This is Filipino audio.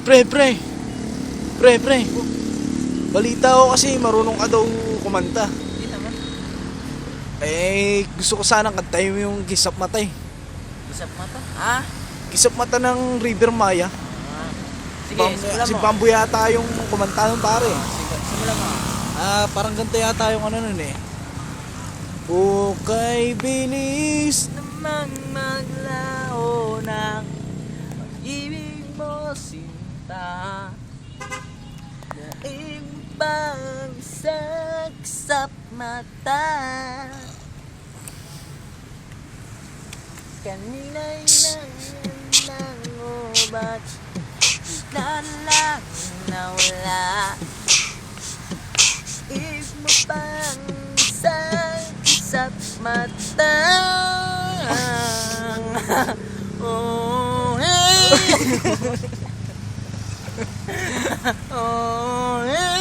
Pre. Balita ko kasi marunong ka daw kumanta. Hindi naman. Gusto ko sanang kantahin mo yung Kisap Mata eh. Isap mata. Ah? Kisap Mata ng River Maya. Sige, simulan Si mo. Bambo yata yung kumanta nun pare. Simulan mo. Parang ganito yata yung ano nun eh. Hukay bilis. Namang maglaho ng pag-ibig mo, sinta. Ibang saksap mata. Kanina'y nangubat, bigla lang nawala. Ibig mo pang saksap mata. Oh, hey. Oh, hey.